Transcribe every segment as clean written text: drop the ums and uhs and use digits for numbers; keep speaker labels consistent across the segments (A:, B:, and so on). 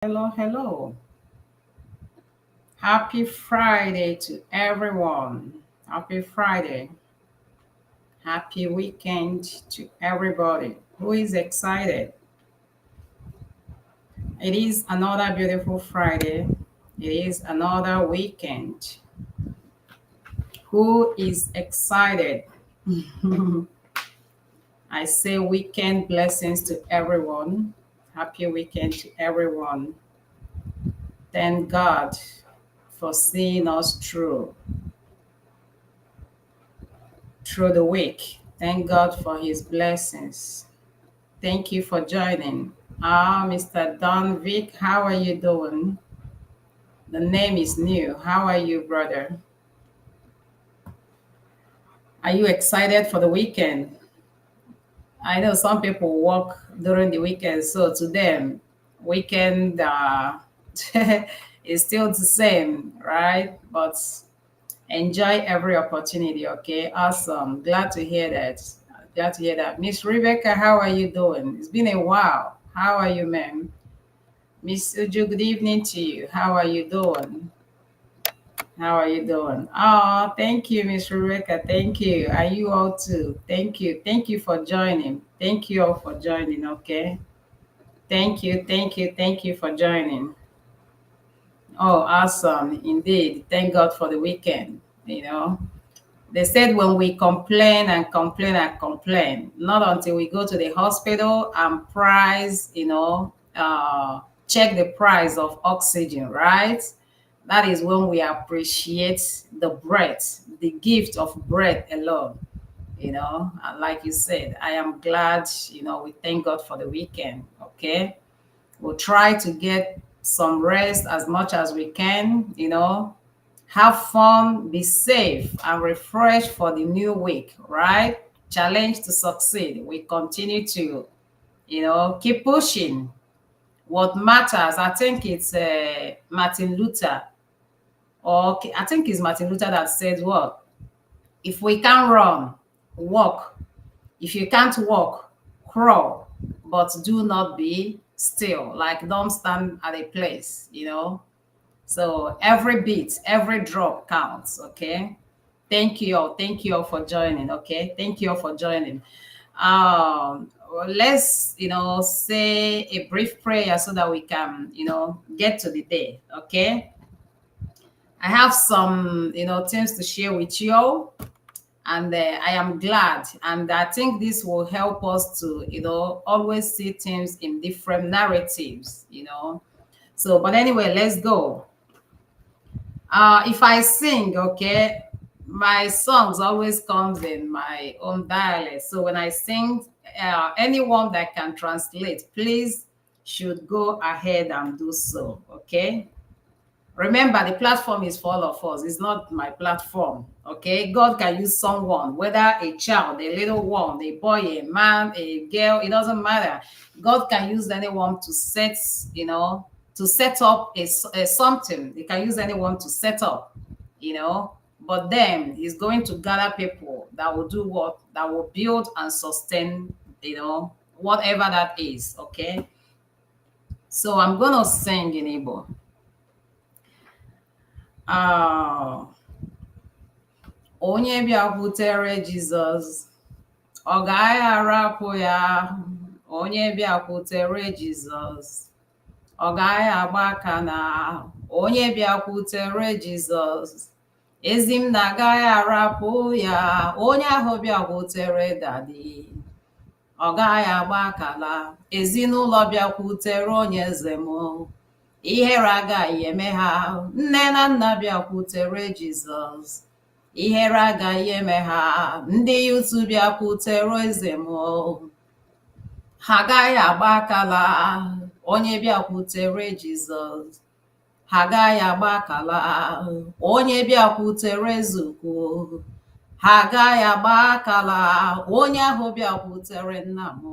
A: Hello, hello. Happy Friday to everyone. Happy Friday. Happy weekend to everybody who is excited. It is another beautiful Friday. It is another weekend. Who is excited? I say weekend blessings to everyone. Happy weekend to everyone. Thank God for seeing us through the week. Thank God for his blessings. Thank you for joining. Mr. Don Vic, how are you doing? The name is new. How are you, brother? Are you excited for the weekend? I know some people work during the weekend, so to them, weekend is still the same, right? But enjoy every opportunity, okay? Awesome. Glad to hear that. Glad to hear that. Miss Rebecca, how are you doing? It's been a while. How are you, ma'am? Miss Uju, good evening to you. How are you doing? How are you doing? Oh, thank you, Miss Rebecca. Thank you. Are you all too? Thank you. Thank you for joining. Thank you all for joining, okay? Thank you. Thank you. Thank you for joining. Oh, awesome. Indeed. Thank God for the weekend, you know. They said when we complain and complain and complain, not until we go to the hospital and check the price of oxygen, right? That is when we appreciate the breath, the gift of breath alone, And like you said, I am glad, we thank God for the weekend, okay? We'll try to get some rest as much as we can, have fun, be safe, and refresh for the new week, right? Challenge to succeed. We continue to, keep pushing. What matters, I think it's Martin Luther, or I think it's Martin Luther that said, what? If we can run, walk. If you can't walk, crawl, but do not be still. Like, don't stand at a place. So every beat, every drop counts, okay? Thank you all. Thank you all for joining, okay? Thank you all for joining. Let's, say a brief prayer so that we can, get to the day, okay? I have some, things to share with you all, and I am glad. And I think this will help us to, always see things in different narratives. So, but anyway, let's go. If I sing, okay, my songs always comes in my own dialect. So when I sing, anyone that can translate, please should go ahead and do so, okay? Remember, the platform is for all of us. It's not my platform, okay? God can use someone, whether a child, a little one, a boy, a man, a girl, it doesn't matter. God can use anyone to set up a something. He can use anyone to set up. But then he's going to gather people that will do what? That will build and sustain, whatever that is, okay? So I'm going to sing in Igbo. Onye bịakwutere Jizọs, ọ gaghị arapụ ya. Onye bịakwutere Jizọs, ọ gaghị agba aka na. Onye bịakwutere Jizọs, ezi m na agaghị arapụ ya. Onye ahụ bịakwutere dadi, ọ gaghị agba akala. Ezinụlọ bịakwutere onye eze m, ihere agaghị eme ha. Nne na nna bịakwutere Jizọs, ihere agaghị eme ha. Ndị yutu bịakwutere eze m, ha agaghị agba akala. Onye bịakwutere Jizọs, ha agaghị agba akala. Onye bịakwutere Ezukwu, ha agaghị agba akala. Onye ahụ bịakwutere nna m,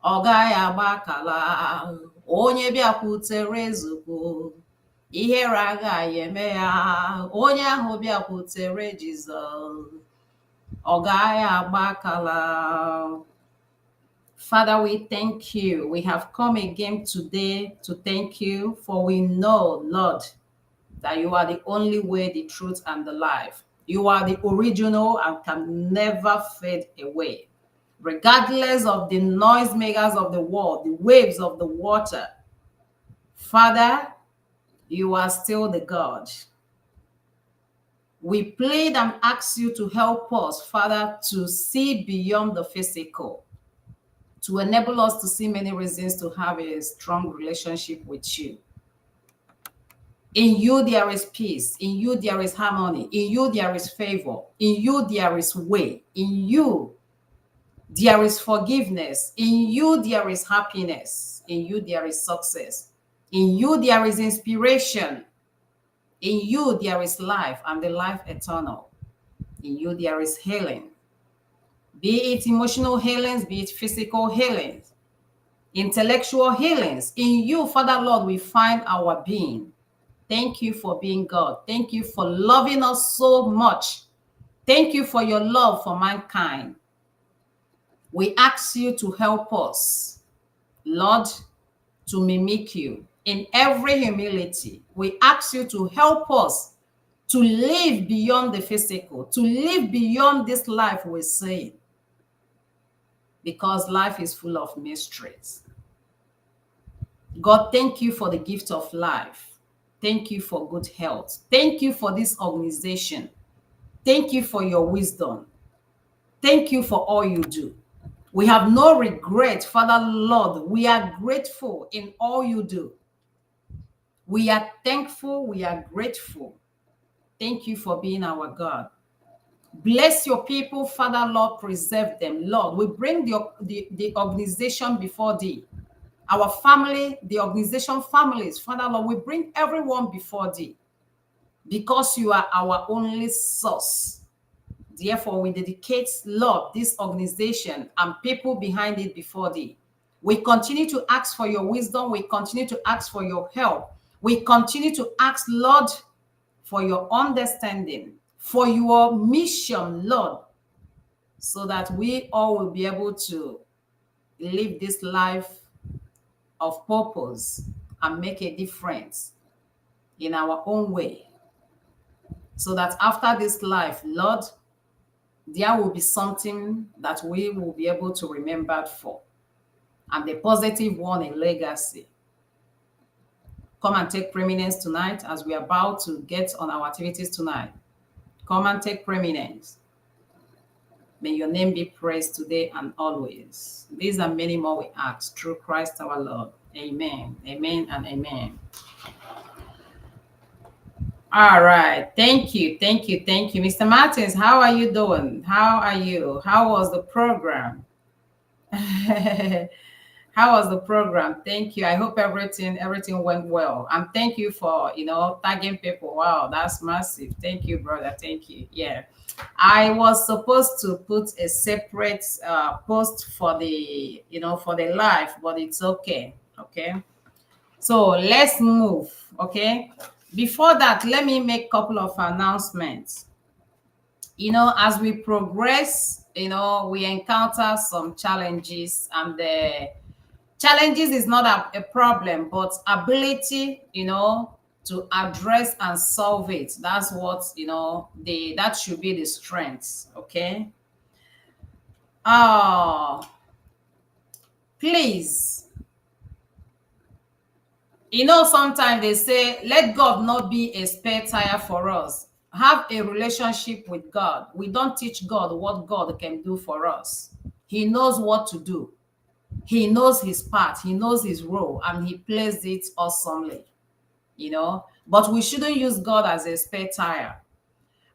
A: ọ gaghị agba akala. Onye bịakwutere Ezukwu, ihere agaghị eme ya. Onye ahụ bịakwutere Jizọs, ọ gaghị agba akala. Father, we thank you. We have come again today to thank you, for we know, Lord, that you are the only way, the truth, and the life. You are the original and can never fade away. Regardless of the noisemakers of the world, the waves of the water, Father, you are still the God. We plead and ask you to help us, Father, to see beyond the physical, to enable us to see many reasons to have a strong relationship with you. In you there is peace. In you there is harmony. In you there is favor. In you there is way. In you there is forgiveness. In you there is happiness. In you there is success. In you there is inspiration. In you there is life, and the life eternal. In you there is healing. Be it emotional healings, be it physical healings, intellectual healings. In you, Father Lord, we find our being. Thank you for being God. Thank you for loving us so much. Thank you for your love for mankind. We ask you to help us, Lord, to mimic you in every humility. We ask you to help us to live beyond the physical, to live beyond this life we're saying, because life is full of mysteries. God, thank you for the gift of life. Thank you for good health. Thank you for this organization. Thank you for your wisdom. Thank you for all you do. We have no regret, Father Lord. We are grateful in all you do. We are thankful. We are grateful. Thank you for being our God. Bless your people, Father Lord. Preserve them, Lord. We bring the organization before thee. Our family, the organization families, Father Lord, we bring everyone before thee, because you are our only source. Therefore, we dedicate, Lord, this organization and people behind it before thee. We continue to ask for your wisdom. We continue to ask for your help. We continue to ask, Lord, for your understanding, for your mission, Lord, so that we all will be able to live this life of purpose and make a difference in our own way, so that after this life, Lord, there will be something that we will be able to remember for, and the positive one, a legacy. Come and take preeminence tonight as we are about to get on our activities tonight. Come and take preeminence. May your name be praised today and always. These and many more we ask through Christ our Lord. Amen. Amen and amen. All right. Thank you. Thank you. Thank you. Mr. Martins, how are you doing? How are you? How was the program? How was the program? Thank you. I hope everything went well. And thank you for, tagging people. Wow, that's massive. Thank you, brother. Thank you. Yeah. I was supposed to put a separate post for the live, but it's okay. Okay. So let's move. Okay. Before that, let me make a couple of announcements. As we progress, we encounter some challenges, and the challenges is not a problem, but ability, to address and solve it. That's what, that should be the strength. Okay. Please, sometimes they say, let God not be a spare tire for us. Have a relationship with God. We don't teach God what God can do for us. He knows what to do. He knows his part. He knows his role, and he plays it awesomely. But we shouldn't use God as a spare tire.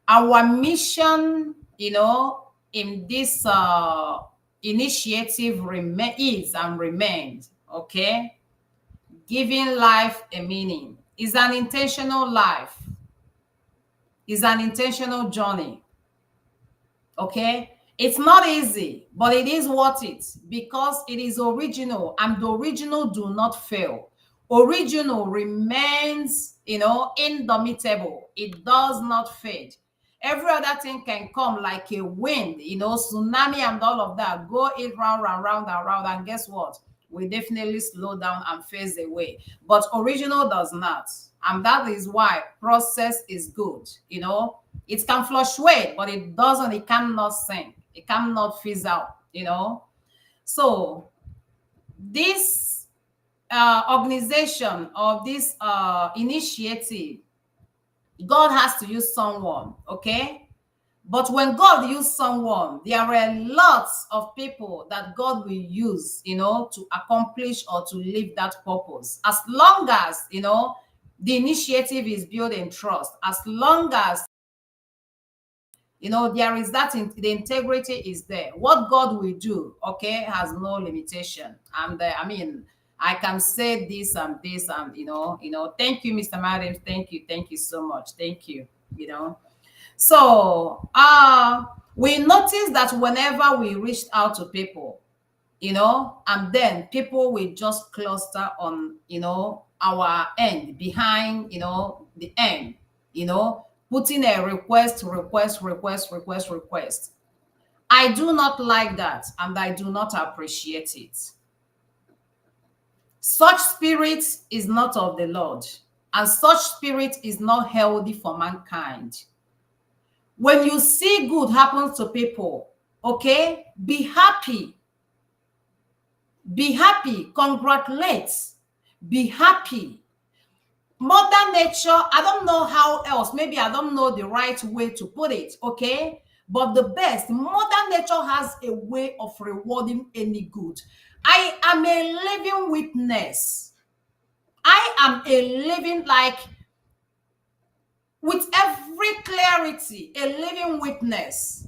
A: Our mission, in this initiative is and remains, okay? Giving life a meaning. Is an intentional life. Is an intentional journey. Okay? It's not easy, but it is worth it, because it is original, and the original do not fail. Original remains, indomitable. It does not fade. Every other thing can come like a wind, tsunami and all of that. Go it round and round and round, and guess what? We definitely slow down and phase away. But original does not. And that is why process is good. It can fluctuate, but it cannot sink. It cannot fizz out, So this organization or this initiative, God has to use someone, okay? But when God uses someone, there are a lot of people that God will use, to accomplish or to live that purpose. As long as, the initiative is built in trust, as long as, there is that, the integrity is there. What God will do, okay, has no limitation. And I can say this and this, and thank you, Mr. Madam. Thank you so much. Thank you. So we noticed that whenever we reached out to people, and then people will just cluster on, our end, behind, the end, putting a request. I do not like that, and I do not appreciate it. Such spirit is not of the Lord, and such spirit is not healthy for mankind. When you see good happen to people, okay, be happy. Be happy, congratulate, be happy. Mother Nature, I don't know how else, maybe I don't know the right way to put it, okay? But the best, Mother Nature has a way of rewarding any good. I am a living witness. I am a living, with every clarity, a living witness.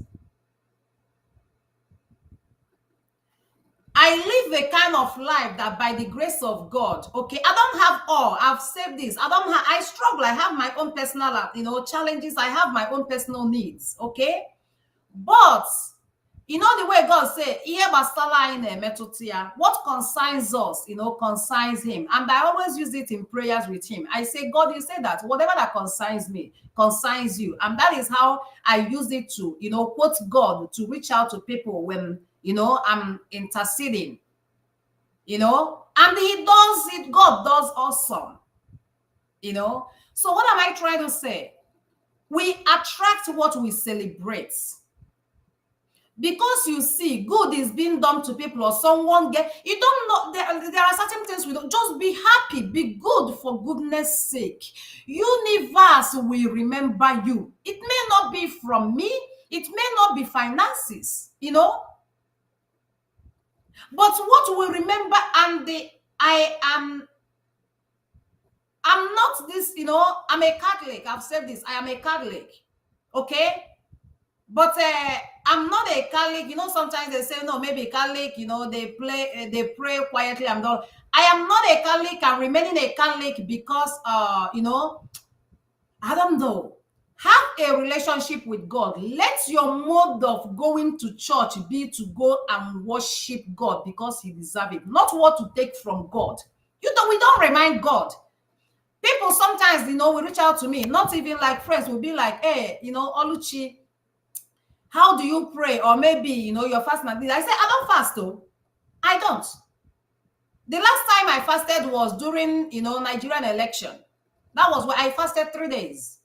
A: I live a kind of life that by the grace of God, okay, I don't have all. I've said this. I struggle. I have my own personal, challenges. I have my own personal needs, okay? But, the way God said, what concerns us, concerns him. And I always use it in prayers with him. I say, God, you say that whatever that concerns me, concerns you. And that is how I use it to, quote God, to reach out to people when, I'm interceding, and he does it. God does awesome, So what am I trying to say? We attract what we celebrate. Because you see, good is being done to people, or someone you don't know, there are certain things we don't. Just be happy, be good for goodness sake. Universe will remember you. It may not be from me, it may not be finances, but what we remember, and I'm not this, I'm a Catholic. I've said this. I am a Catholic. Okay? But I'm not a Catholic. Sometimes they say, no, maybe Catholic, they pray quietly and all. I am not a Catholic. I'm remaining a Catholic because, I don't know. Have a relationship with God. Let your mode of going to church be to go and worship God because he deserves it, not what to take from God. We don't remind God. People sometimes, will reach out to me, not even like friends, will be like, hey, Oluchi, how do you pray? Or maybe, you're fasting like this. I say, I don't fast though. I don't. The last time I fasted was during, Nigerian election. That was where I fasted 3 days.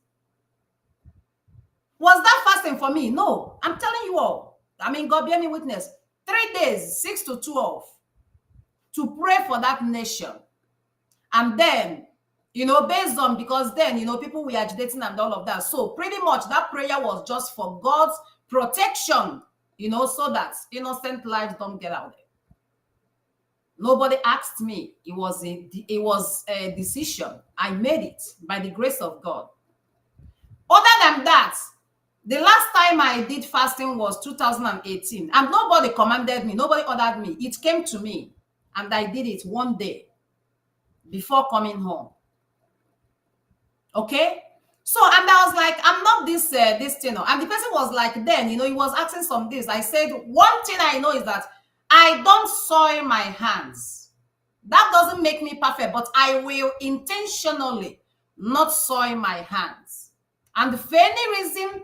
A: Was that fasting for me? No. I'm telling you all. God bear me witness. 3 days, 6 to 12, to pray for that nation. And then, based on, because then, people were agitating and all of that. So pretty much that prayer was just for God's protection, so that innocent lives don't get out there. Nobody asked me. It was a decision. I made it by the grace of God. Other than that, the last time I did fasting was 2018, and nobody commanded me, nobody ordered me. It came to me, and I did it one day before coming home. Okay? So, and I was like, I'm not this thing. And the person was like, then, he was asking some this. I said, one thing I know is that I don't soil my hands. That doesn't make me perfect, but I will intentionally not soil my hands. And for any reason,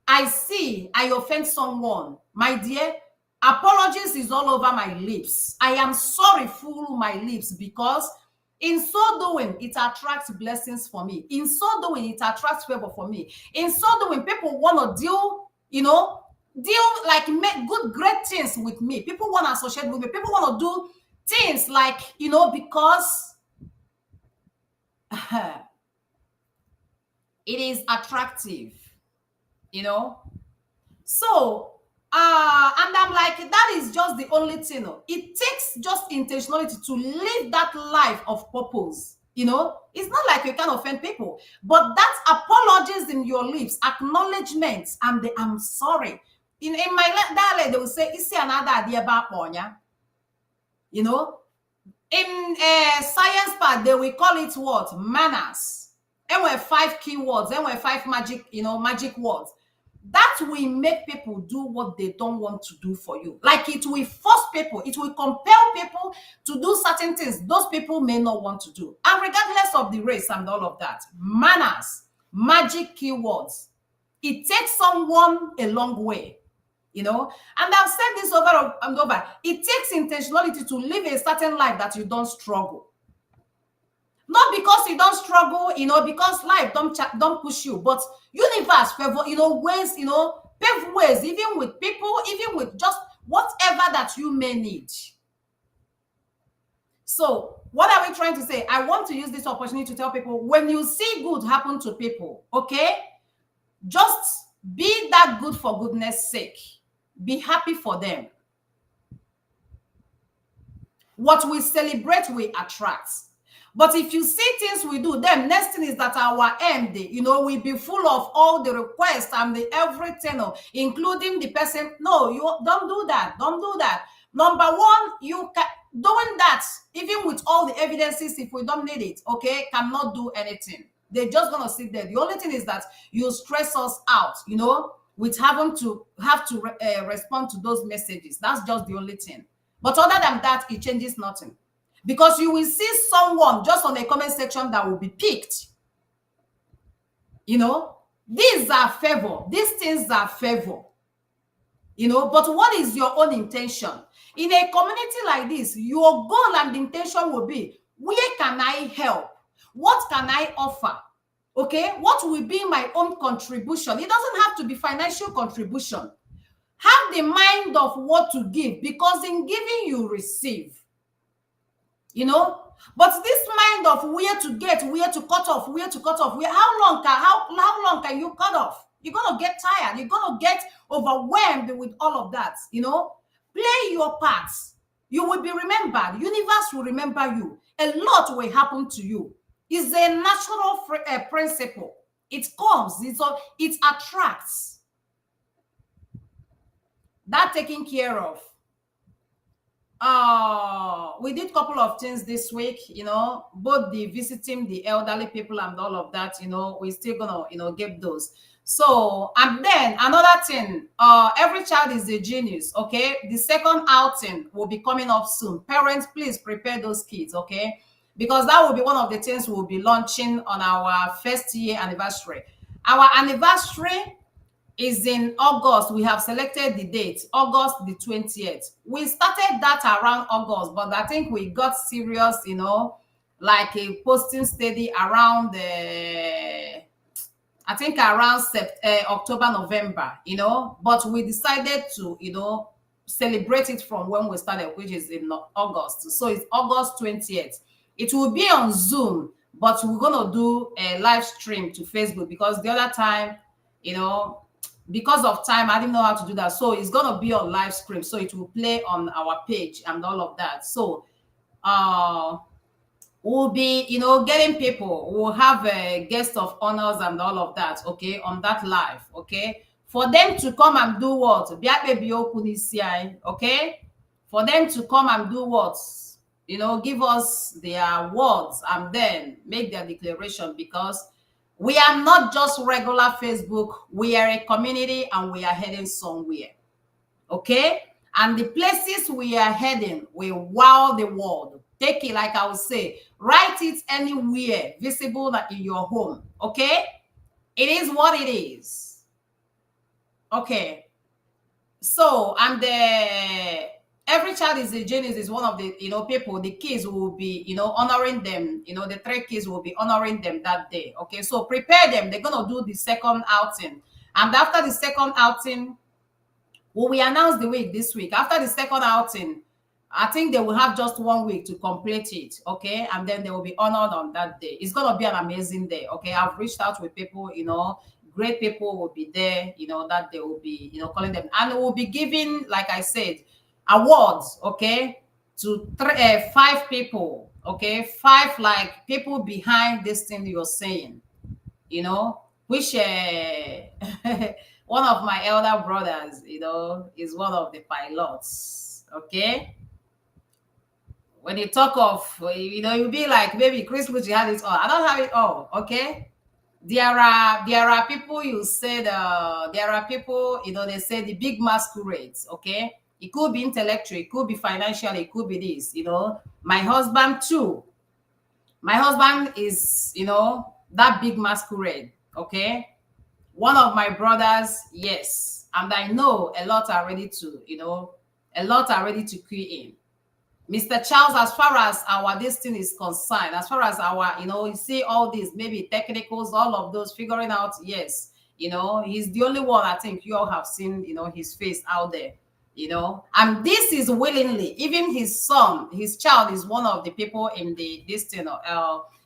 A: I see I offend someone, my dear, apologies is all over my lips. I am sorry full my lips, because in so doing, it attracts blessings for me. In so doing, it attracts favor for me. In so doing, people want to deal, like make good, great things with me. People want to associate with me. People want to do things like, because it is attractive, you know. So, and I'm like, that is just the only thing. It takes just intentionality to live that life of purpose. It's not like you can offend people, but that apologies in your lips, acknowledgements, and I'm sorry. In my dialect, they will say, "Isi another idea about Ponya." You know, in science part, they will call it what? Manners. And we're 5 keywords, and we're 5 magic words. That will make people do what they don't want to do for you. Like, it will force people, it will compel people to do certain things those people may not want to do. And regardless of the race and all of that, manners, magic keywords, it takes someone a long way. And I've said this over and over. It takes intentionality to live a certain life that you don't struggle. Not because you don't struggle, because life don't push you, but universe favor, ways, pave ways, even with people, even with just whatever that you may need. So what are we trying to say? I want to use this opportunity to tell people, when you see good happen to people, okay, just be that good for goodness sake. Be happy for them. What we celebrate, we attract. But if you see things we do, then next thing is that our end, we be full of all the requests and the everything, including the person. No, you don't do that. Don't do that. Number one, you can doing that, even with all the evidences, if we don't need it, okay, cannot do anything. They're just gonna sit there. The only thing is that you stress us out, with having to respond to those messages. That's just the only thing. But other than that, it changes nothing. Because you will see someone just on the comment section that will be picked. These are favor. These things are favor. But what is your own intention? In a community like this, your goal and intention will be, where can I help? What can I offer? Okay, what will be my own contribution? It doesn't have to be financial contribution. Have the mind of what to give, because in giving you receive. But this mind of where to get, where to cut off, how long can you cut off? You're gonna get tired, you're gonna get overwhelmed with all of that. Play your part. You will be remembered. Universe will remember you. A lot will happen to you. It's a natural principle. It comes, it attracts. That taken care of. We did a couple of things this week, both the visiting the elderly people and all of that, we're still gonna get those. So, and then another thing, every child is a genius, okay? The second outing will be coming up soon. Parents, please prepare those kids, okay? Because that will be one of the things we'll be launching on our first year anniversary. Our anniversary is in August. We have selected the date, August the 20th. We started that around August, but I think we got serious, like a posting steady around I think around October, November, but we decided to, celebrate it from when we started, which is in August. So it's August 20th. It will be on Zoom, but we're going to do a live stream to Facebook, because the other time, because of time, I didn't know how to do that. So it's going to be on live stream. So it will play on our page and all of that. So we'll be, getting people. We'll have a guest of honors and all of that, okay, on that live, okay? For them to come and do what? Okay? For them to come and do what? Give us their words and then make their declaration, because we are not just regular Facebook. We are a community and we are heading somewhere. Okay? And the places we are heading will wow the world. Take it, like I would say, write it anywhere visible in your home. Okay? It is what it is. Okay. So, and the every child is a genius is one of the people. The kids will be honoring them. The three kids will be honoring them that day. Okay, so prepare them. They're gonna do the second outing, and after the second outing, we announce the week this week. After the second outing, I think they will have just 1 week to complete it. Okay, and then they will be honored on that day. It's gonna be an amazing day. Okay, I've reached out with people. Great people will be there. That they will be calling them, and we'll be giving, like I said, awards. Okay, to five people. Okay, five like people behind this thing you're saying. Which one of my elder brothers, is one of the pilots. Okay. When you talk of, you'll be like, maybe ChrisLuchy has it all. I don't have it all. Okay. There are people you said, there are people, they say the big masquerades. Okay. It could be intellectual, it could be financial, it could be this, my husband too. My husband is, that big masquerade. Okay. One of my brothers, yes, and I know a lot are ready to key in. Mr. Charles, as far as our destiny is concerned, as far as our, you see all these, maybe technicals, all of those figuring out, yes, he's the only one I think you all have seen, his face out there, and this is willingly. Even his son, his child is one of the people in this thing.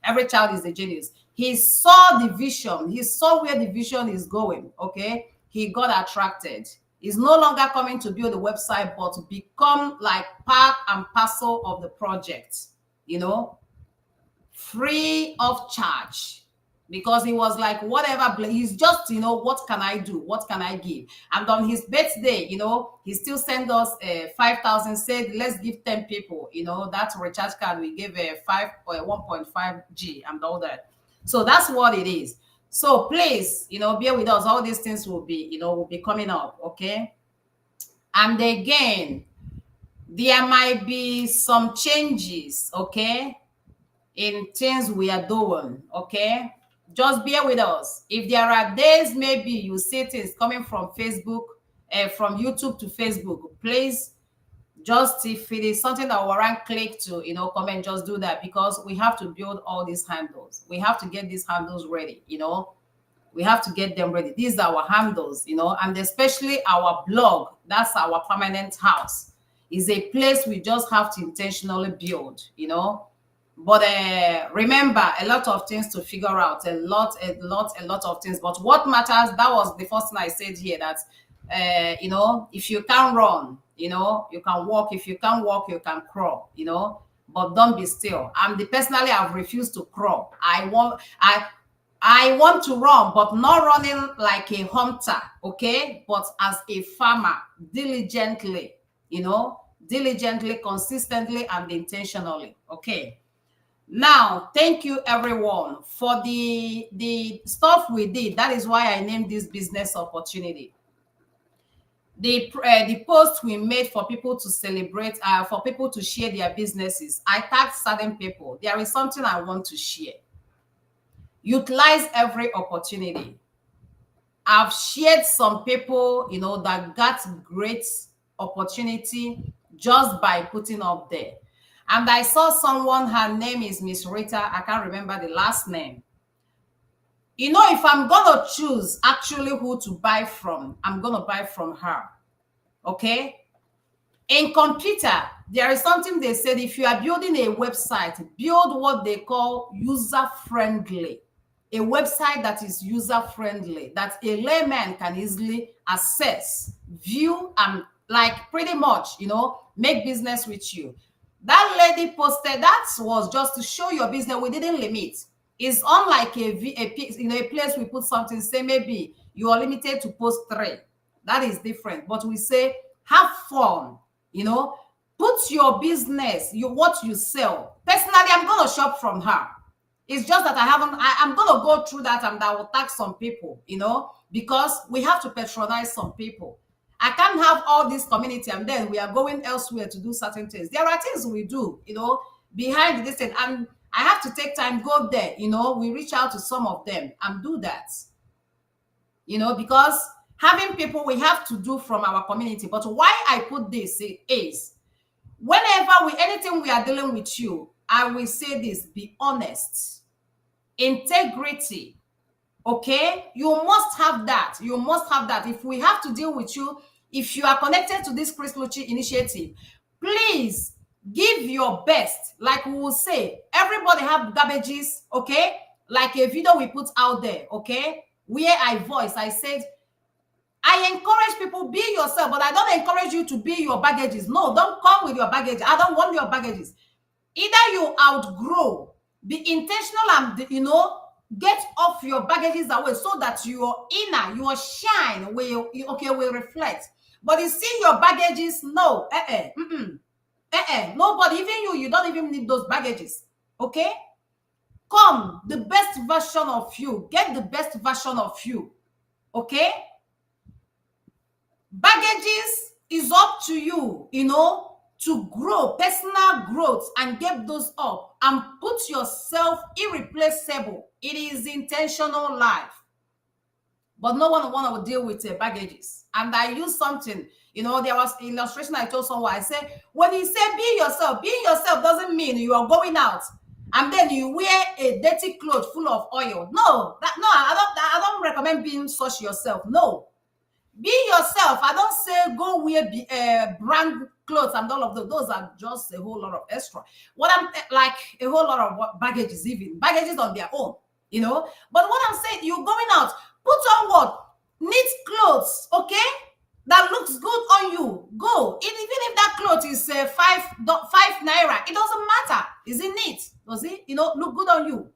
A: Every child is a genius. He saw the vision. He saw where the vision is going. Okay, he got attracted. He's no longer coming to build a website, but to become like part and parcel of the project. Free of charge, because he was like, whatever, he's just, what can I do, what can I give? And on his birthday, he still sent us 5,000, said let's give 10 people that recharge card. We gave a 1.5G and all that. So that's what it is. So please, bear with us. All these things will be coming up. Okay. And again, there might be some changes. Okay, in things we are doing. Okay, just bear with us. If there are days maybe you see things coming from Facebook, from YouTube to Facebook, please, just if it is something that will rank, click to comment, just do that, because we have to build all these handles. We have to get these handles ready. We have to get them ready. These are our handles, and especially our blog. That's our permanent house. Is a place we just have to intentionally build. But remember, a lot of things to figure out, a lot of things. But what matters, that was the first thing I said here, that if you can run, you can walk. If you can't walk, you can crawl. But don't be still. Personally, I've refused to crawl. I want to run, but not running like a hunter. Okay, but as a farmer, diligently, consistently, and intentionally. Okay. Now, thank you everyone for the stuff we did. That is why I named this business opportunity. The post we made for people to celebrate, for people to share their businesses. I tagged certain people. There is something I want to share. Utilize every opportunity. I've shared some people, that got great opportunity just by putting up there. And I saw someone, her name is Miss Rita. I can't remember the last name. If I'm going to choose actually who to buy from, I'm going to buy from her. Okay? In computer, there is something they said, if you are building a website, build what they call user-friendly. A website that is user-friendly, that a layman can easily access, view, and like pretty much, make business with you. That lady posted, that was just to show your business. We didn't limit. It's unlike a place we put something, say maybe you are limited to post 3. That is different. But we say, have fun, put your business, what you sell. Personally, I'm going to shop from her. It's just that I'm going to go through that, and I will tag some people, because we have to patronize some people. I can't have all this community and then we are going elsewhere to do certain things. There are things we do, behind this thing, and I have to take time, go there, we reach out to some of them and do that, because having people we have to do from our community. But why I put this is, whenever anything we are dealing with you, I will say this: be honest, integrity. Okay, you must have that. You must have that. If we have to deal with you, if you are connected to this ChrisLuchy Initiative, please give your best. Like we will say, everybody have garbages. Okay, like a video we put out there. Okay, where I said, I encourage people, be yourself, but I don't encourage you to be your baggages. No, don't come with your baggage. I don't want your baggages. Either you outgrow, be intentional, and get off your baggages away, so that your inner, your shine will reflect. But you see your baggages, no, nobody, even you don't even need those baggages. Okay, come the best version of you, get the best version of you. Okay, baggages is up to you, to grow, personal growth, and get those up and put yourself irreplaceable. It is intentional life. But no one want to deal with baggages. And I use something, there was an illustration I told someone. I said, when you say be yourself, being yourself doesn't mean you are going out and then you wear a dirty cloth full of oil. No, I don't recommend being such yourself. No. Be yourself. I don't say go wear brand clothes and all of those. Those are just a whole lot of extra. What I'm like, a whole lot of baggages, even baggages on their own, But what I'm saying, you're going out, put on what? Neat clothes, okay? That looks good on you. Go. Even if that cloth is 5 naira, it doesn't matter. Is it neat? Does it, look good on you?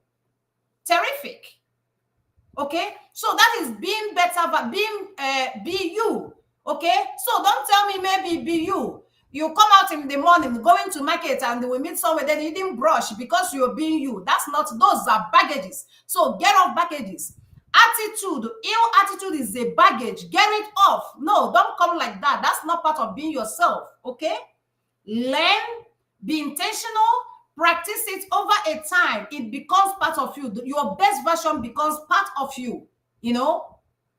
A: Terrific. Okay, so that is being better, but be you. Okay, so don't tell me maybe be you. You come out in the morning, going to market, and we meet somewhere, then you didn't brush because you're being you. That's not, those are baggages. So get off baggages. Attitude, ill attitude is a baggage. Get it off. No, don't come like that. That's not part of being yourself. Okay, learn, be intentional. Practice it over a time. It becomes part of you. Your best version becomes part of you,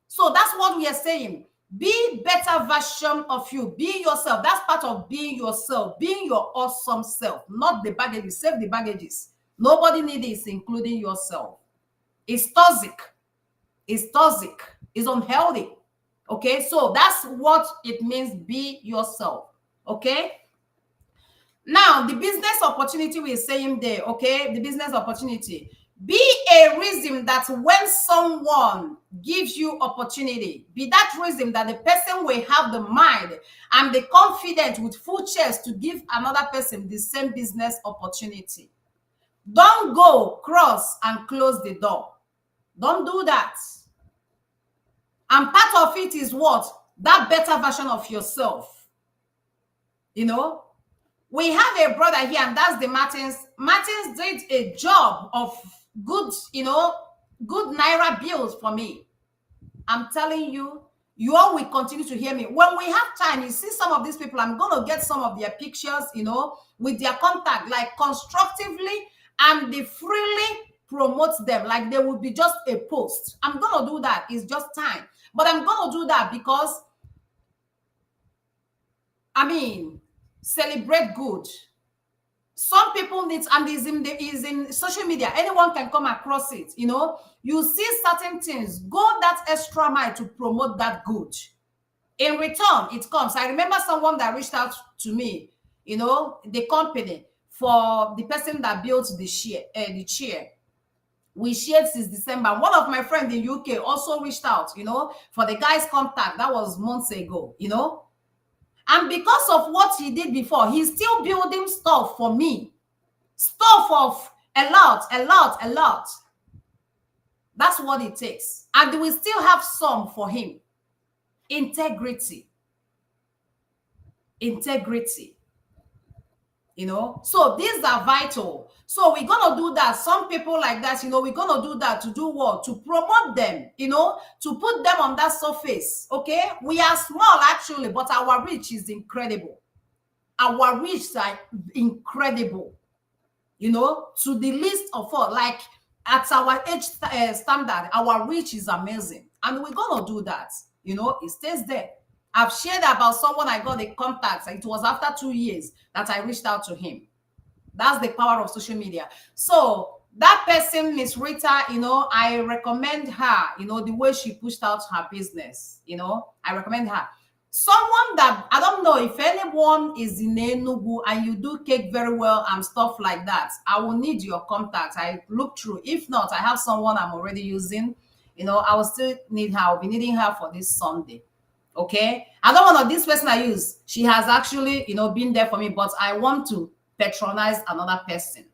A: So that's what we are saying. Be better version of you. Be yourself. That's part of being yourself. Being your awesome self, not the baggages. Save the baggages. Nobody needs this, including yourself. It's toxic. It's toxic. It's unhealthy. Okay, so that's what it means. Be yourself. Okay. Now, the business opportunity we're saying there, okay? The business opportunity. Be a reason that when someone gives you opportunity, be that reason that the person will have the mind and the confidence with full chest to give another person the same business opportunity. Don't go cross and close the door. Don't do that. And part of it is what? That better version of yourself. We have a brother here, and that's the Martins. Martins did a job of good, good Naira bills for me. I'm telling you, you all will continue to hear me. When we have time, you see some of these people, I'm going to get some of their pictures, with their contact, like constructively, and they freely promote them. Like they will be just a post. I'm going to do that. It's just time. But I'm going to do that because, celebrate good. Some people need, and is in social media. Anyone can come across it. You see certain things. Go that extra mile to promote that good. In return, it comes. I remember someone that reached out to me. The company for the person that built the chair. We shared since December. One of my friends in UK also reached out. For the guy's contact. That was months ago. And because of what he did before, he's still building stuff for me. Stuff of a lot. That's what it takes. And we still have some for him. Integrity. So these are vital. So we're going to do that. Some people like that, we're going to do that to do what? To promote them, to put them on that surface. Okay. We are small actually, but our reach is incredible. Our reach are incredible, to the least of all, like at our age standard, our reach is amazing. And we're going to do that, it stays there. I've shared about someone I got the contacts. It was after 2 years that I reached out to him. That's the power of social media. So that person, Miss Rita, I recommend her, the way she pushed out her business, I recommend her. Someone that, I don't know if anyone is in Enugu and you do cake very well and stuff like that, I will need your contact. I look through. If not, I have someone I'm already using. I will still need her. I'll be needing her for this Sunday. Okay, I don't want this person I use. She has actually, been there for me, but I want to patronize another person.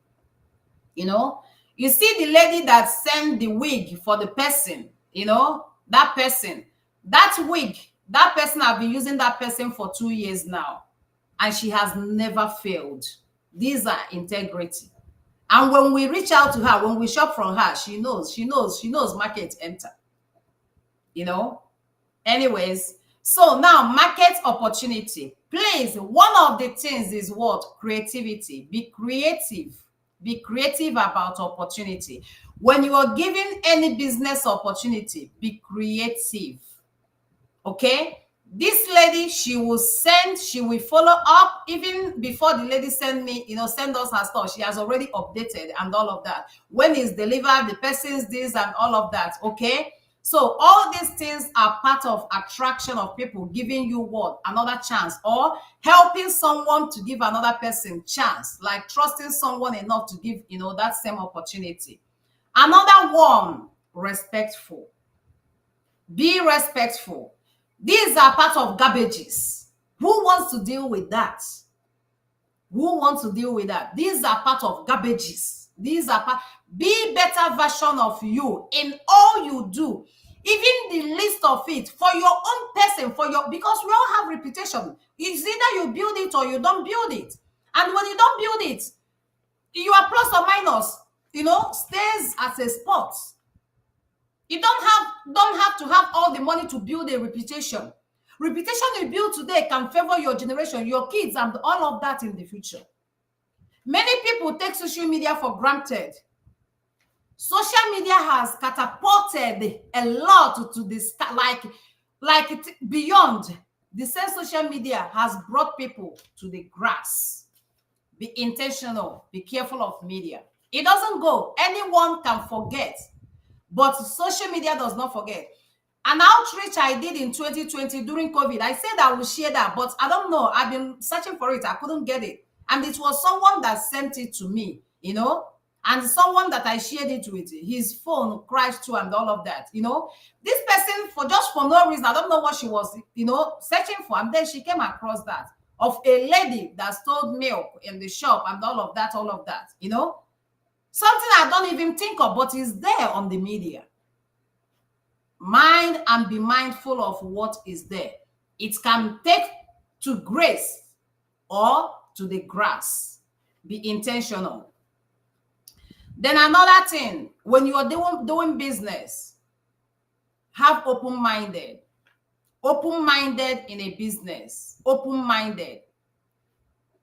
A: You see the lady that sent the wig for the person, that person, that wig, that person, I've been using that person for 2 years now, and she has never failed. These are integrity. And when we reach out to her, when we shop from her, she knows market enter. Anyways, so now market opportunity. Please, one of the things is what? Creativity. Be creative. Be creative about opportunity. When you are given any business opportunity, be creative. Okay? This lady, she will follow up even before the lady send us her stuff. She has already updated and all of that. When it's delivered, the person's this and all of that. Okay? So all these things are part of attraction of people giving you what? Another chance, or helping someone to give another person chance, like trusting someone enough to give, that same opportunity. Another one, respectful. Be respectful. These are part of garbages. Who wants to deal with that? Who wants to deal with that? These are part of garbages. Be better version of you in all you do. Even the least of it, for your own person, because we all have reputation. It's either you build it or you don't build it. And when you don't build it, your plus or minus, stays as a spot. You don't have to have all the money to build a reputation. Reputation you build today can favor your generation, your kids, and all of that in the future. Many people take social media for granted. Social media has catapulted a lot to this, beyond. The same social media has brought people to the grass. Be intentional. Be careful of media. It doesn't go. Anyone can forget, but social media does not forget. An outreach I did in 2020 during COVID, I said I will share that, but I don't know. I've been searching for it. I couldn't get it. And it was someone that sent it to me, and someone that I shared it with, his phone crashed too and all of that, This person, for no reason, I don't know what she was, searching for. And then she came across that of a lady that sold milk in the shop and all of that, Something I don't even think of, but is there on the media. Mind and be mindful of what is there. It can take to grace or to the grass. Be intentional. Then another thing, when you are doing business, have open-minded. Open-minded in a business. Open-minded.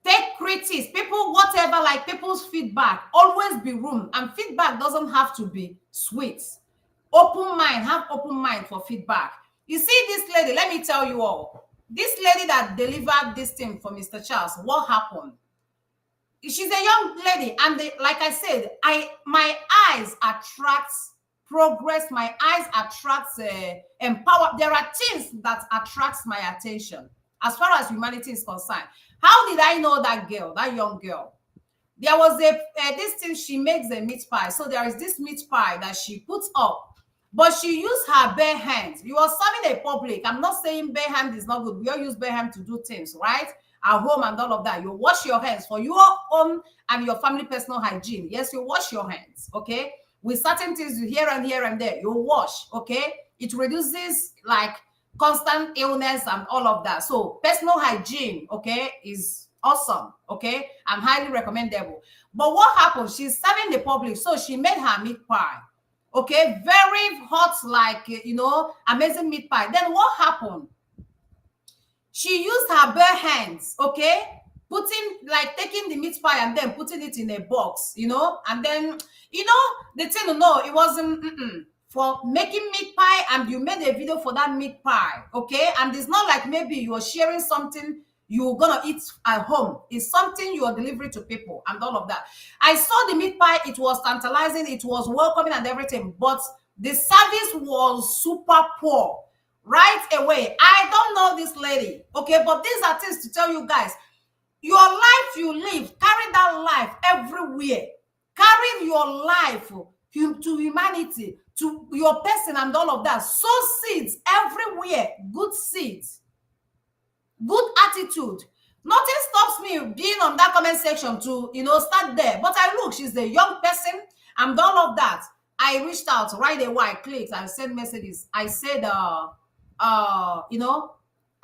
A: Take critics, people, whatever, like people's feedback. Always be room. And feedback doesn't have to be sweet. Open mind. Have open mind for feedback. You see this lady, let me tell you all. This lady that delivered this thing for Mr. Charles, what happened? She's a young lady, and like I said, my eyes attract progress. My eyes attract empower. There are things that attracts my attention as far as humanity is concerned. How did I know that girl, that young girl? There was this thing, she makes a meat pie. So there is this meat pie that she puts up, but she used her bare hands. You are serving a public. I'm not saying bare hand is not good. We all use bare hand to do things, right? At home and all of that. You wash your hands for your own and your family personal hygiene. Yes, you wash your hands, okay? With certain things here and there, you wash, okay? It reduces like constant illness and all of that. So personal hygiene, okay, is awesome, okay, and highly recommendable. But what happened? She's serving the public, so she made her meat pie, okay, very hot, like amazing meat pie. Then what happened? She used her bare hands, okay, taking the meat pie and then putting it in a box, and then the thing, no, it wasn't for making meat pie, and you made a video for that meat pie, okay? And it's not like maybe you're sharing something you're gonna eat at home. It's something you are delivering to people and all of that. I saw the meat pie, it was tantalizing, it was welcoming and everything, but the service was super poor right away. I don't know this lady, okay, but these are things to tell you guys. Your life you live, carry that life everywhere. Carry your life to humanity, to your person and all of that. Sow seeds everywhere, good seeds, good attitude. Nothing stops me being on that comment section to, start there. But I look, she's a young person and all of that. I reached out right away, I clicked, I sent messages. I said,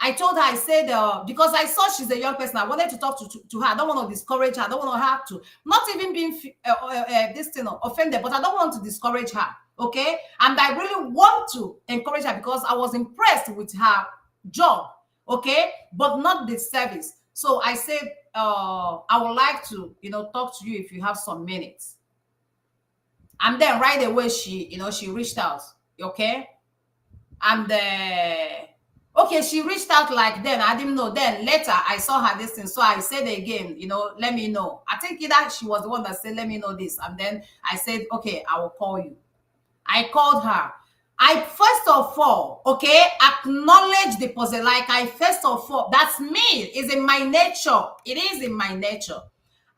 A: I told her, I said, because I saw she's a young person, I wanted to talk to her. I don't want to discourage her. I don't want her to, not even being this thing offended, but I don't want to discourage her. Okay. And I really want to encourage her because I was impressed with her job. Okay. But not the service. So I said, I would like to, talk to you if you have some minutes. And then right away, she reached out. Okay. And okay, she reached out like then. I didn't know. Then later I saw her this thing. So I said again, let me know. I think either she was the one that said, let me know this. And then I said, okay, I will call you. I called her. I first of all, okay, acknowledge the person. Like I first of all, that's me. It's in my nature. It is in my nature.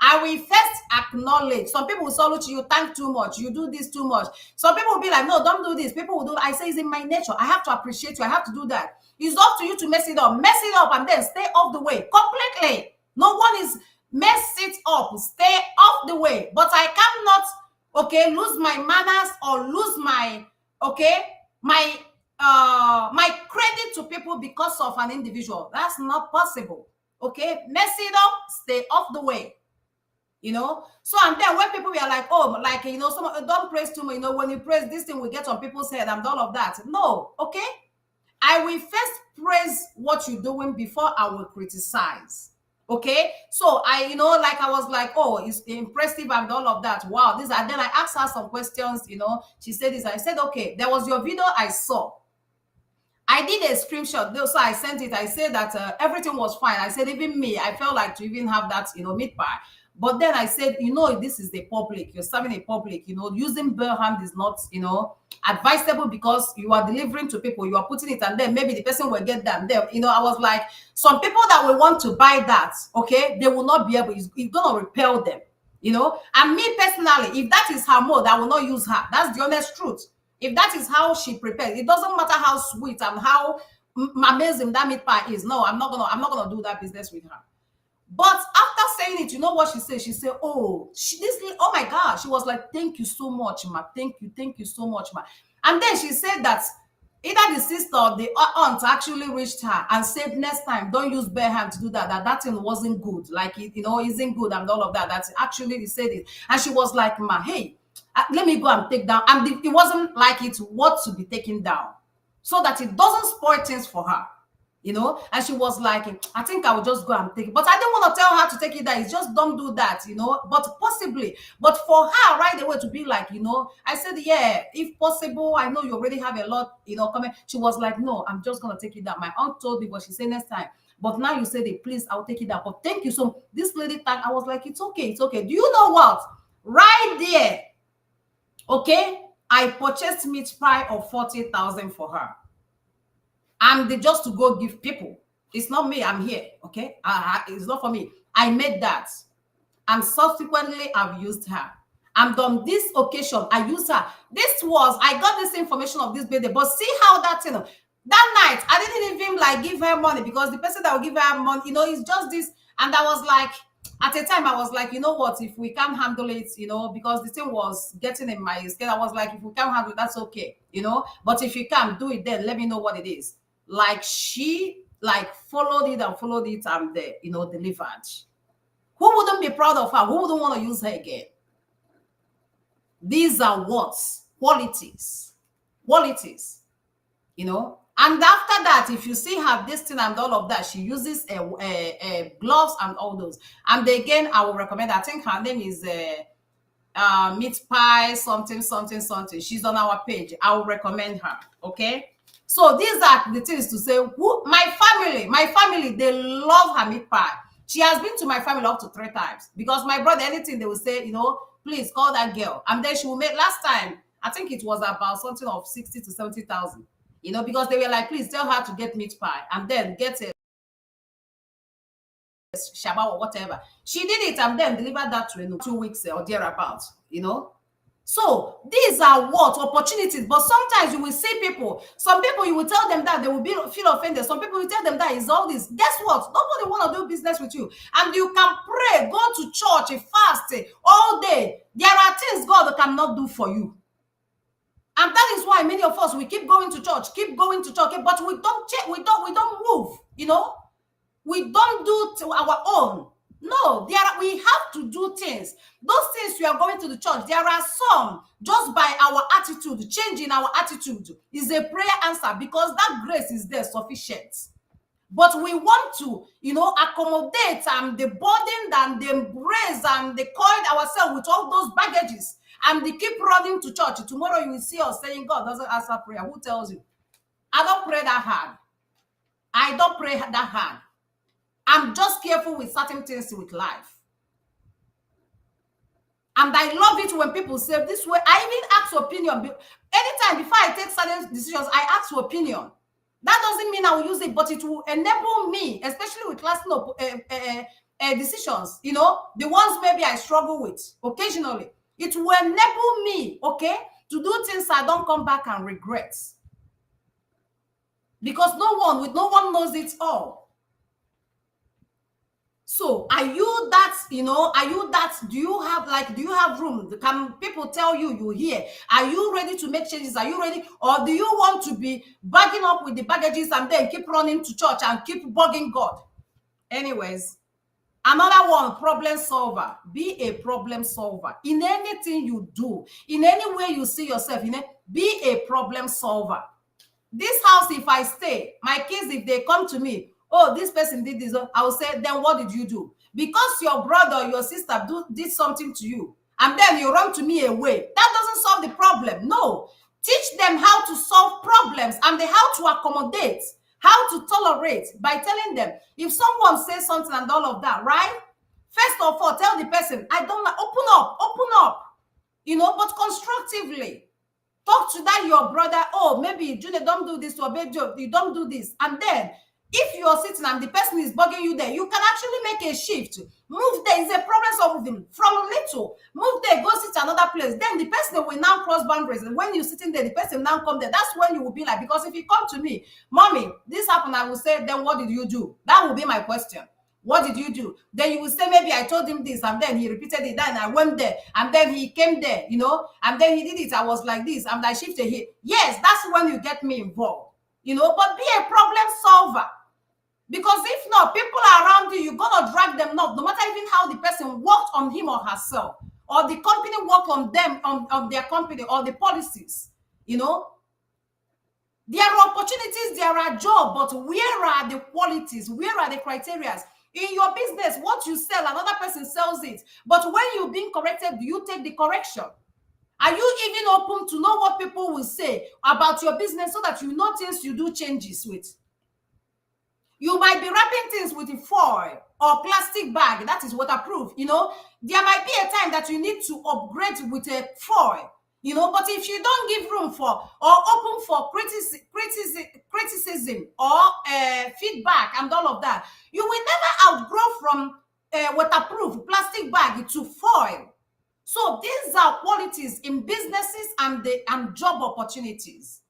A: I will first acknowledge. Some people will say, Luchi, you thank too much. You do this too much. Some people will be like, no, don't do this. People will do. I say it's in my nature. I have to appreciate you. I have to do that. It's up to you to mess it up. Mess it up and then stay off the way completely. No one is mess it up. Stay off the way. But I cannot, okay, lose my manners or lose my, okay, my credit to people because of an individual. That's not possible. Okay, mess it up. Stay off the way. So and then when people were like, oh, like, some don't praise too much, when you praise, this thing will get on people's head and all of that. No, okay, I will first praise what you're doing before I will criticize. Okay, so I like I was like, oh, it's impressive and all of that. Wow, this. And then I asked her some questions. She said this. I said, okay, there was your video I saw. I did a screenshot, so I sent it. I said that everything was fine. I said, even me, I felt like to even have that, meat pie. But then I said, this is the public. You're serving a public. Using bare hand is not, advisable because you are delivering to people. You are putting it, and then maybe the person will get that. Then, I was like, some people that will want to buy that, okay, they will not be able. It's gonna repel them, And me personally, if that is her mode, I will not use her. That's the honest truth. If that is how she prepares, it doesn't matter how sweet and how amazing that meat pie is. No, I'm not gonna do that business with her. But after saying it, you know what she said? She said, oh, oh my God. She was like, thank you so much, ma. Thank you so much, ma. And then she said that either the sister or the aunt actually reached her and said, next time, don't use bare hand to do that. That thing wasn't good. Like, it, isn't good and all of that. That's actually, they said it. And she was like, ma, hey, let me go and take down. And it wasn't like it's what to be taken down so that it doesn't spoil things for her. And she was like, I think I will just go and take it. But I didn't want to tell her to take it down. It's just don't do that, but possibly. But for her right away to be like, I said, yeah, if possible, I know you already have a lot, coming. She was like, no, I'm just going to take it down. My aunt told me, but she said next time. But now you said it, please, I'll take it down. But thank you. So this lady, I was like, it's okay. It's okay. Do you know what? Right there, okay, I purchased meat pie of 40,000 for her. And just to go give people. It's not me. I'm here. Okay. It's not for me. I made that. And subsequently, I've used her. And on this occasion, I used her. I got this information of this baby. But see how that, that night, I didn't even like give her money because the person that will give her money, it's just this. And I was like, at a time, I was like, you know what, if we can't handle it, because the thing was getting in my skin. I was like, if we can't handle it, that's okay, But if you can't do it, then let me know what it is. Like she followed it and delivered. Who wouldn't be proud of her? Who wouldn't want to use her again? These are what? Qualities. And after that, if you see her this thing and all of that, she uses gloves and all those. And again, I will recommend, I think her name is meat pie, something, something, something. She's on our page. I will recommend her. Okay. So these are the things to say. My family, they love her meat pie. She has been to my family up to 3 times because my brother, anything they will say, please call that girl. And then she will make last time, I think it was about something of 60 to 70,000, because they were like, please tell her to get meat pie and then get a shaba or whatever. She did it and then delivered that to 2 weeks or thereabouts. So these are what opportunities. But sometimes you will see people, some people you will tell them that they will feel offended. Some people will tell them that it's all this. Guess what? Nobody want to do business with you. And you can pray, go to church, fast all day. There are things God cannot do for you. And that is why many of us, we keep going to church, but we don't check, we don't move, we don't do to our own. No, we have to do things. Those things we are going to the church, there are some just by our attitude, changing our attitude is a prayer answer because that grace is there sufficient. But we want to, accommodate the burden and the embrace and the coil ourselves with all those baggages and they keep running to church. Tomorrow you will see us saying God doesn't answer prayer. Who tells you? I don't pray that hard. I don't pray that hard. I'm just careful with certain things with life. And I love it when people say this way. I even ask opinion. Anytime before I take certain decisions, I ask for opinion. That doesn't mean I will use it, but it will enable me, especially with lasting decisions, the ones maybe I struggle with occasionally. It will enable me, okay, to do things I don't come back and regret. Because no one knows it all. So are you that, do you have room? Can people tell you here? Are you ready to make changes? Are you ready? Or do you want to be bagging up with the baggages and then keep running to church and keep bugging God? Anyways, another one, problem solver. Be a problem solver. In anything you do, in any way you see yourself, be a problem solver. This house, if I stay, my kids, if they come to me, oh, this person did this, I will say, then what did you do? Because your brother or your sister did something to you, and then you run to me away. That doesn't solve the problem. No. Teach them how to solve problems and how to accommodate, how to tolerate by telling them, if someone says something and all of that, right? First of all, tell the person, I don't like, open up, but constructively. Talk to that your brother. Oh, maybe Junior, don't do this, or baby Joe, you don't do this. And then if you're sitting and the person is bugging you there, you can actually make a shift. Move there. It's a problem solving. From little, move there, go sit another place. Then the person will now cross boundaries. And when you're sitting there, the person now come there. That's when you will be like, because if you come to me, mommy, this happened, I will say, then what did you do? That will be my question. What did you do? Then you will say, maybe I told him this, and then he repeated it. Then I went there, and then he came there, and then he did it. I was like this, and I shifted here. Yes, that's when you get me involved, but be a problem solver. Because if not, people around you, you're going to drag them up, no matter even how the person worked on him or herself, or the company worked on them, on their company, or the policies, There are opportunities, there are jobs, but where are the qualities? Where are the criteria? In your business, what you sell, another person sells it. But when you're being corrected, do you take the correction? Are you even open to know what people will say about your business so that you know things you do changes with? You might be wrapping things with a foil or plastic bag that is waterproof. There might be a time that you need to upgrade with a foil. But if you don't give room for or open for criticism or feedback and all of that, you will never outgrow from waterproof plastic bag to foil. So these are qualities in businesses and job opportunities.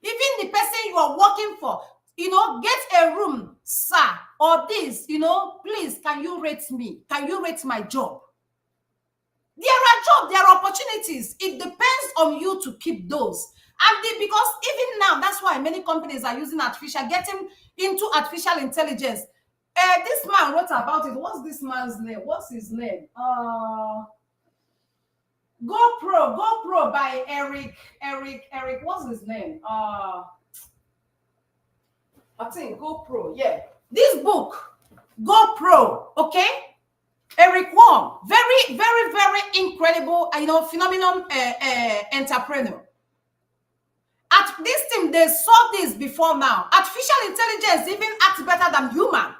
A: Even the person you are working for, get a room, sir, or this, please, can you rate me? Can you rate my job? There are jobs, there are opportunities. It depends on you to keep those. And because even now, that's why many companies are using getting into artificial intelligence. This man wrote about it. What's this man's name? What's his name? GoPro by Eric. What's his name? I think GoPro. Yeah, this book, GoPro. Okay. Eric Wong, very, very, very incredible, phenomenon entrepreneur. At this team, they saw this before now. Artificial intelligence even acts better than human.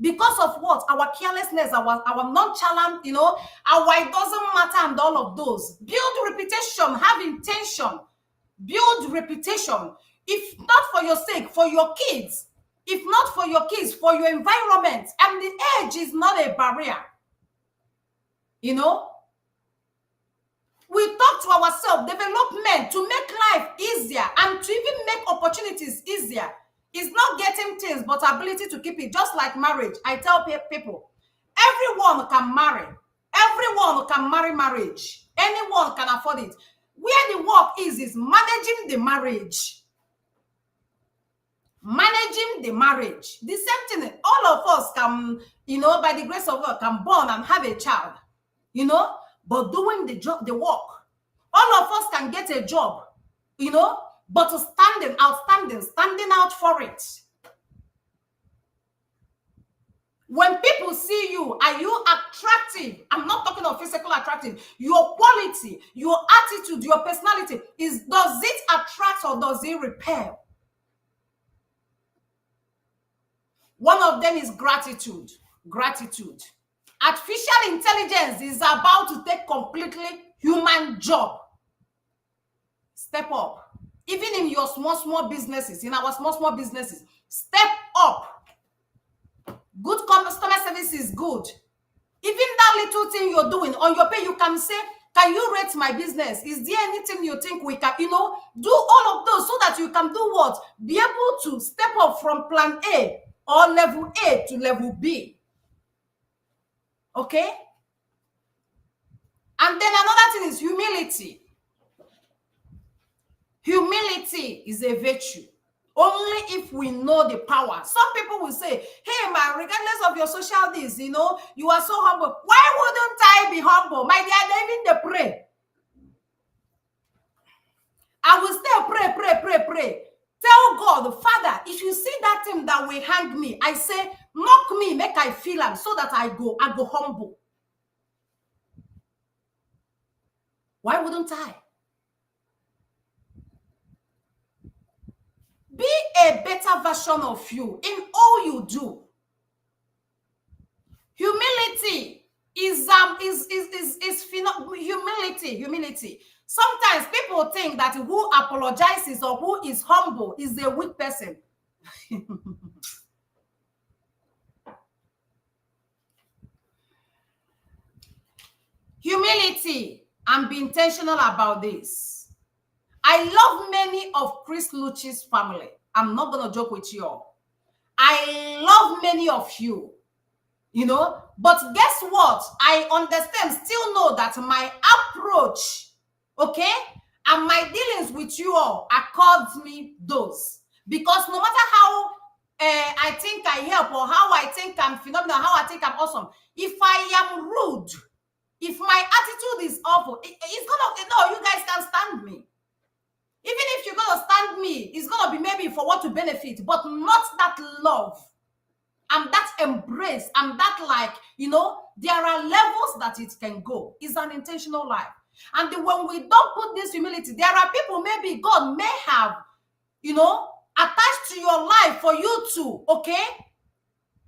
A: Because of what? Our carelessness, our nonchalant, our it doesn't matter and all of those. Build reputation, have intention, build reputation. If not for your sake, for your kids. If not for your kids, for your environment. And the age is not a barrier. We talk to ourselves, development to make life easier and to even make opportunities easier. It's not getting things, but ability to keep it. Just like marriage, I tell people, everyone can marry. Everyone can marriage. Anyone can afford it. Where the work is managing the marriage. Managing the marriage. The same thing, all of us can, by the grace of God, can born and have a child, but doing the job, the work. All of us can get a job, but standing out for it. When people see you, are you attractive? I'm not talking of physical attractive. Your quality, your attitude, your personality, does it attract or does it repel? One of them is gratitude. Gratitude. Artificial intelligence is about to take completely human job. Step up. Even in your small businesses, in our small businesses, step up. Good customer service is good. Even that little thing you're doing on your pay, you can say, can you rate my business? Is there anything you think we can, do all of those so that you can do what? Be able to step up from plan A or level A to level B. Okay? And then another thing is humility. Humility is a virtue. Only if we know the power. Some people will say, hey man, regardless of your social needs, you are so humble. Why wouldn't I be humble? My dear, even they pray. I will still pray. Tell God, Father, if you see that thing that will hang me, I say, knock me, make I feel am so that I go humble. Why wouldn't I? Be a better version of you in all you do. Humility is humility. Sometimes people think that who apologizes or who is humble is a weak person. Humility, and be intentional about this. I love many of ChrisLuchy's family. I'm not going to joke with you all. I love many of you, but guess what? I understand, still know that my approach, okay, and my dealings with you all accords me those. Because no matter how I think I help or how I think I'm phenomenal, how I think I'm awesome, if I am rude, if my attitude is awful, it's gonna, no, you guys can stand me. Even if you're going to stand me, it's going to be maybe for what to benefit, but not that love and that embrace and that there are levels that it can go. It's an intentional life. And when we don't put this humility, there are people maybe God may have, attached to your life for you to, okay,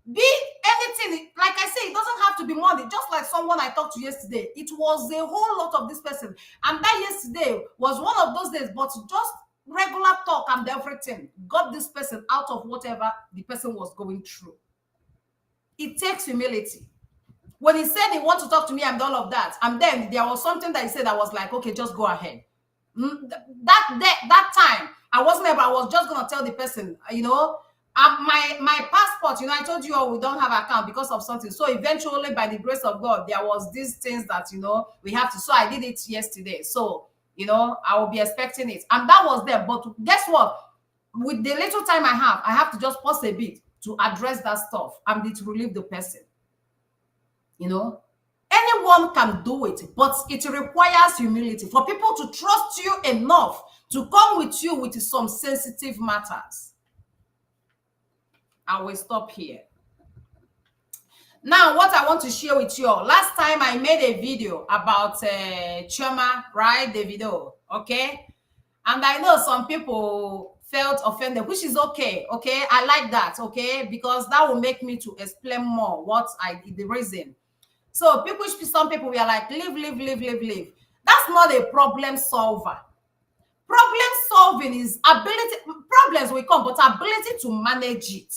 A: be anything. Like I say, it doesn't have to be money. Just like someone I talked to yesterday, it was a whole lot of this person, and that yesterday was one of those days, but just regular talk and everything got this person out of whatever the person was going through. It takes humility. When he said he wants to talk to me and all of that, and then there was something that he said that was like, okay, just go ahead. That time I wasn't able. I was just gonna tell the person, my passport, I told you all we don't have account because of something. So eventually, by the grace of God, there was these things that, we have to. So I did it yesterday. So, I will be expecting it. And that was there. But guess what? With the little time I have to just pause a bit to address that stuff and to relieve the person. Anyone can do it, but it requires humility for people to trust you enough to come with you with some sensitive matters. I will stop here. Now, what I want to share with you all, last time I made a video about Choma, right? The video, okay? And I know some people felt offended, which is okay, okay? I like that, okay? Because that will make me to explain more what the reason. So people, some people were like, leave, leave, leave, leave, leave. That's not a problem solver. Problem solving is ability, problems will come, but ability to manage it,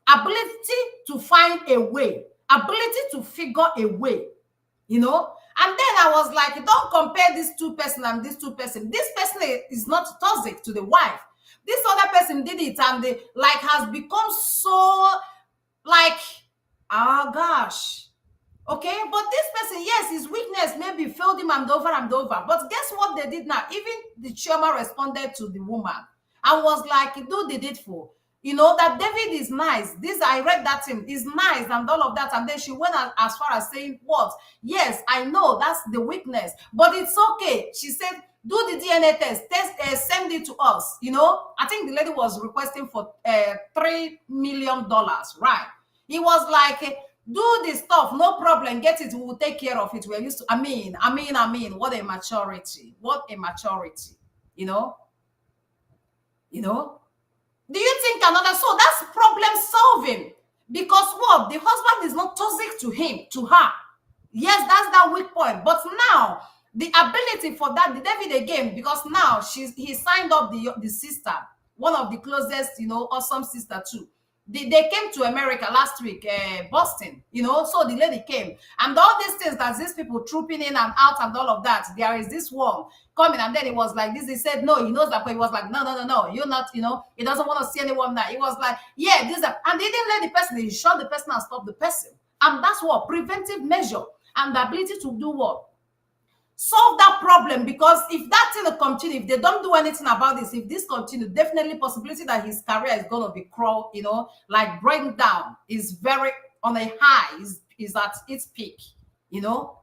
A: ability to find a way, ability to figure a way, you know. And then I was like, don't compare this two person and this two person. This person is not toxic to the wife. This other person did it and they like has become so like, oh gosh. Okay, but this person, yes, his weakness maybe failed him and over and over. But guess what they did now? Even the chairman responded to the woman and was like, do the needful. You know, that David is nice. This, I read that him, is nice and all of that. And then she went as far as saying, what? Yes, I know that's the weakness, but it's okay. She said, do the DNA test, send it to us. You know, I think the lady was requesting for $3 million, right? He was like, do the stuff, no problem, get it, we will take care of it. We're used to, I mean, what a maturity, what a maturity, you know, you know. Do you think another, so that's problem solving, because what, the husband is not toxic to him, to her. Yes, that's that weak point, but now the ability for that, the David again, because now he signed up the sister, one of the closest, you know, awesome sister too. They came to America last week, Boston, you know, so the lady came. And all these things that these people trooping in and out and all of that, there is this one coming. And then it was like this. He said, no, he knows that, but he was like, no, no, no, no, you're not, you know, he doesn't want to see anyone now. He was like, yeah, this, and they didn't let the person, he shot the person and stopped the person. And that's what preventive measure and the ability to do what? Solve that problem, because if that thing will continue, if they don't do anything about this, if this continues, definitely possibility that his career is going to be crawl, you know, like breaking down, is very on a high, is at its peak, you know.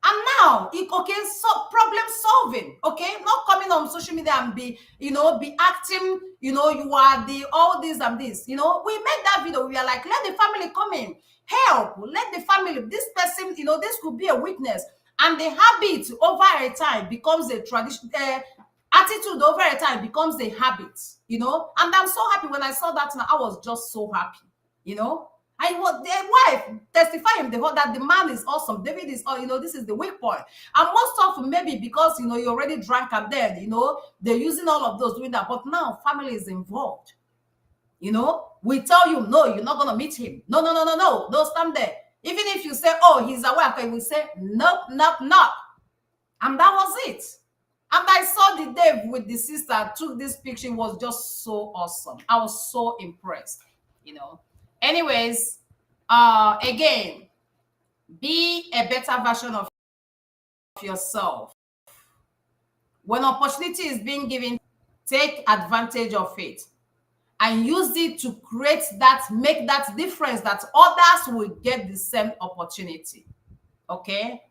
A: And now, okay, so problem solving, okay, not coming on social media and be, you know, be acting, you know, you are the all this and this, you know. We made that video, we are like, let the family come in, help, let the family, this person, you know, this could be a weakness. And the habit over a time becomes a tradition, attitude over a time becomes a habit, you know. And I'm so happy when I saw that now, I was just so happy, you know. I was the wife testifying that the man is awesome. David is, you know, this is the weak point. And most often maybe because, you know, you already drank and then, you know, they're using all of those doing that. But now family is involved. You know, we tell you, no, you're not going to meet him. No, no, no, no, no. Don't stand there. Even if you say, oh, he's aware, okay, we say, nope, nope, nope. And that was it. And I saw the Dave with the sister, took this picture. It was just so awesome. I was so impressed, you know. Anyways, again, be a better version of yourself. When opportunity is being given, take advantage of it and use it to create that, make that difference that others will get the same opportunity. Okay.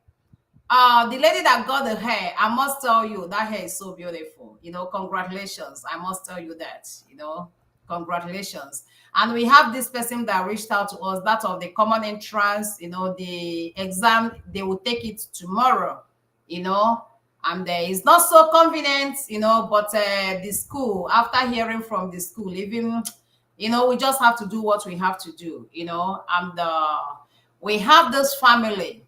A: The lady that got the hair, I must tell you, that hair is so beautiful. You know, congratulations. I must tell you that, you know, congratulations. And we have this person that reached out to us, that of the common entrance, you know, the exam, they will take it tomorrow, you know, and it's not so convenient, you know, but the school, after hearing from the school, even, you know, we just have to do what we have to do, you know, and we have this family.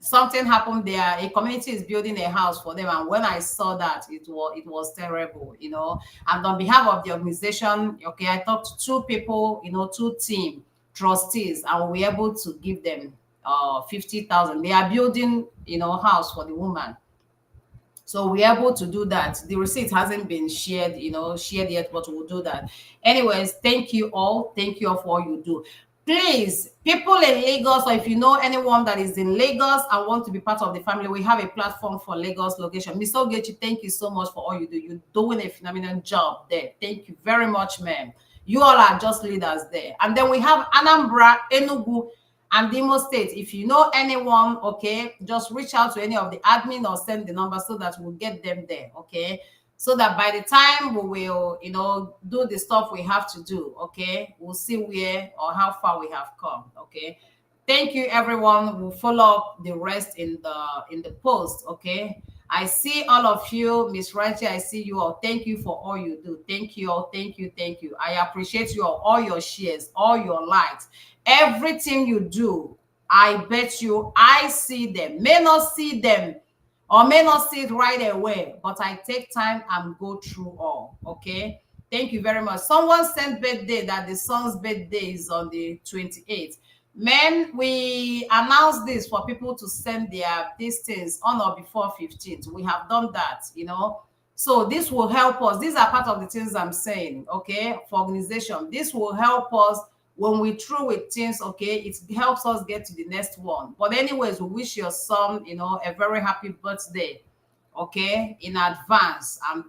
A: Something happened there, a community is building a house for them, and when I saw that, it was terrible, you know. And on behalf of the organization, okay, I talked to two people, you know, two team trustees, and we were able to give them 50,000. They are building, you know, house for the woman, so we're able to do that. The receipt hasn't been shared, you know, shared yet, but we'll do that. Anyways, thank you all for all you do. Please, people in Lagos, or if you know anyone that is in Lagos and want to be part of the family, we have a platform for Lagos location. Ms. Ogechi, thank you so much for all you do. You're doing a phenomenal job there. Thank you very much, ma'am. You all are just leaders there. And then we have Anambra, Enugu, and Imo State. If you know anyone, okay, just reach out to any of the admin or send the number so that we'll get them there, okay? So that by the time we will, you know, do the stuff we have to do, okay, we'll see where or how far we have come, okay? Thank you, everyone. We'll follow up the rest in the post. Okay. I see all of you, Miss Ranchi. I see you all. Thank you for all you do. Thank you all. Thank you. Thank you. I appreciate you all your shares, all your likes, everything you do. I bet you I see them. May not see them or may not see it right away, but I take time and go through all. Okay. Thank you very much. Someone sent birthday that the son's birthday is on the 28th. Men, we announced this for people to send their these things on or before 15th. We have done that, you know. So this will help us. These are part of the things I'm saying, okay, for organization. This will help us when we through with things, okay, it helps us get to the next one. But anyways, we wish your son, you know, a very happy birthday, okay, in advance. And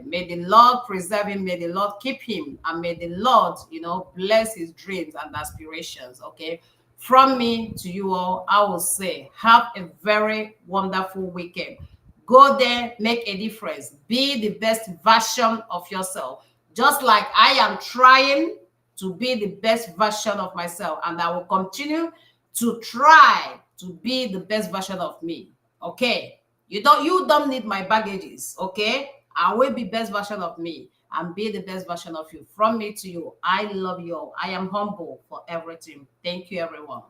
A: may the Lord preserve him, may the Lord keep him, and may the Lord, you know, bless his dreams and aspirations, okay. From me to you all, I will say, have a very wonderful weekend. Go there, make a difference, be the best version of yourself, just like I am trying to be the best version of myself, and I will continue to try to be the best version of me. Okay, you don't need my baggages. Okay, I will be best version of me and be the best version of you. From me to you, I love you all. I am humble for everything. Thank you, everyone.